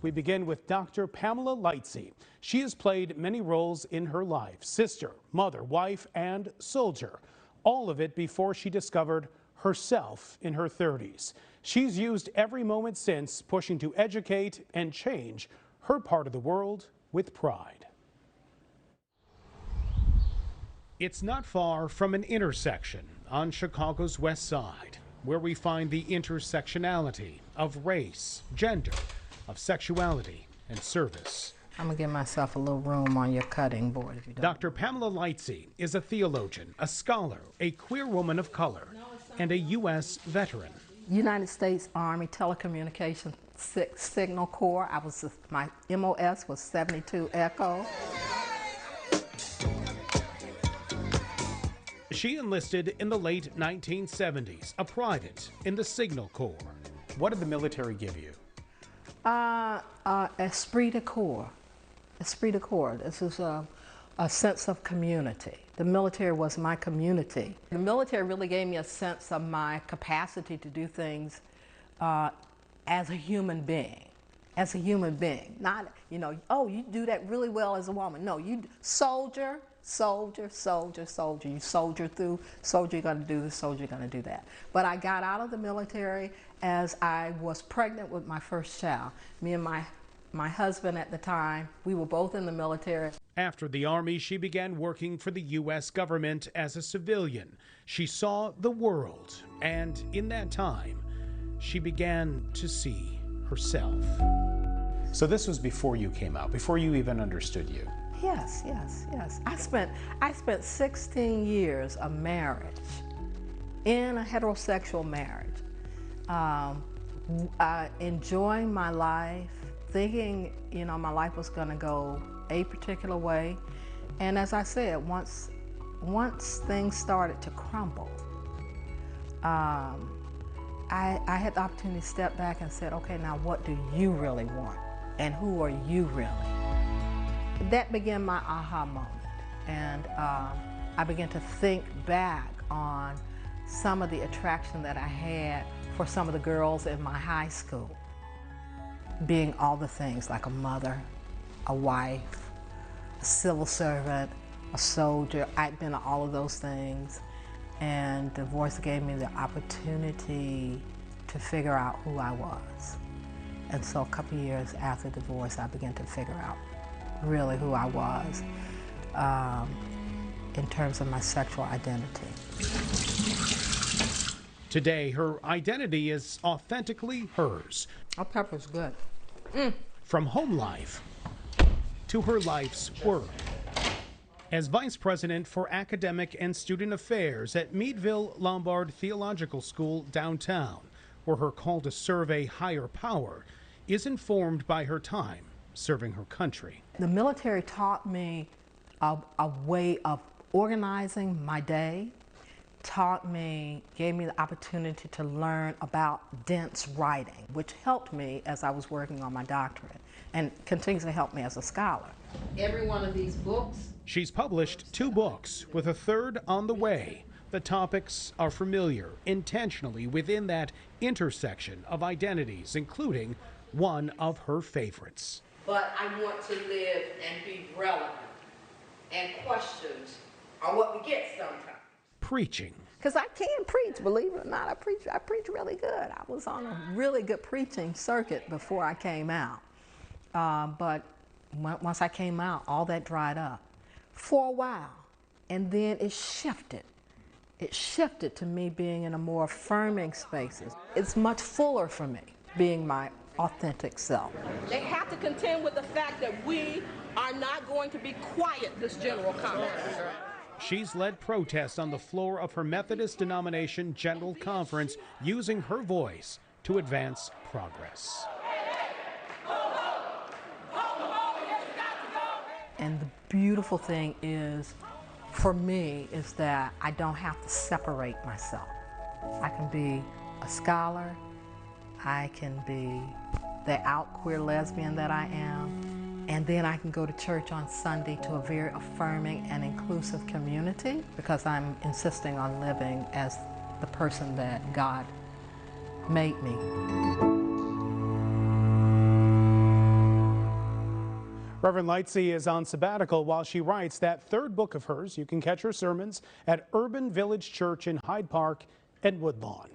We begin with Dr. Pamela Lightsey. She has played many roles in her life: sister, mother, wife, and soldier. All of it before she discovered herself in her 30s. She's used every moment since, pushing to educate and change her part of the world with pride. It's not far from an intersection on Chicago's West Side, where we find the intersectionality of race, gender, of sexuality, and service. I'm gonna give myself a little room on your cutting board if you don't. Dr. Pamela Lightsey is a theologian, a scholar, a queer woman of color, and a U.S. veteran. United States Army Telecommunications Signal Corps. My MOS was 72 Echo. She enlisted in the late 1970s, a private in the Signal Corps. What did the military give you? Esprit de corps. Esprit de corps. This is a sense of community. The military was my community. The military really gave me a sense of my capacity to do things as a human being. As a human being. Not, oh, you do that really well as a woman. No, you soldier. You soldier through, soldier, you're gonna do this, soldier, you're gonna do that. But I got out of the military as I was pregnant with my first child. Me and my husband at the time, we were both in the military. After the Army, she began working for the U.S. government as a civilian. She saw the world, and in that time, she began to see herself. So this was before you came out, before you even understood you. Yes. I spent 16 years of marriage, in a heterosexual marriage, enjoying my life, thinking, my life was gonna go a particular way. And as I said, once things started to crumble, I had the opportunity to step back and said, okay, now what do you really want? And who are you really? That began my aha moment, and I began to think back on some of the attraction that I had for some of the girls in my high school, being all the things like a mother, a wife, a civil servant, a soldier. I'd been all of those things, and divorce gave me the opportunity to figure out who I was. And so a couple of years after divorce, I began to figure out really who I was in terms of my sexual identity. Today, her identity is authentically hers. Oh, pepper's good. From home life to her life's work. As Vice President for Academic and Student Affairs at Meadville Lombard Theological School downtown, where her call to serve a higher power is informed by her time serving her country. The military taught me a way of organizing my day, gave me the opportunity to learn about dense writing, which helped me as I was working on my doctorate and continues to help me as a scholar. Every one of these books. She's published 2 books with a third on the way. The topics are familiar, intentionally within that intersection of identities, including one of her favorites. But I want to live and be relevant, and questions are what we get sometimes. Preaching. Because I can preach, believe it or not, I preach really good. I was on a really good preaching circuit before I came out. But once I came out, all that dried up for a while. And then it shifted. It shifted to me being in a more affirming spaces. It's much fuller for me, being my authentic self. They have to contend with the fact that we are not going to be quiet this General Conference. She's led protests on the floor of her Methodist denomination General Conference, using her voice to advance progress. And the beautiful thing is, for me, is that I don't have to separate myself. I can be a scholar, I can be the out queer lesbian that I am, and then I can go to church on Sunday to a very affirming and inclusive community, because I'm insisting on living as the person that God made me. Reverend Lightsey is on sabbatical while she writes that third book of hers. You can catch her sermons at Urban Village Church in Hyde Park and Woodlawn.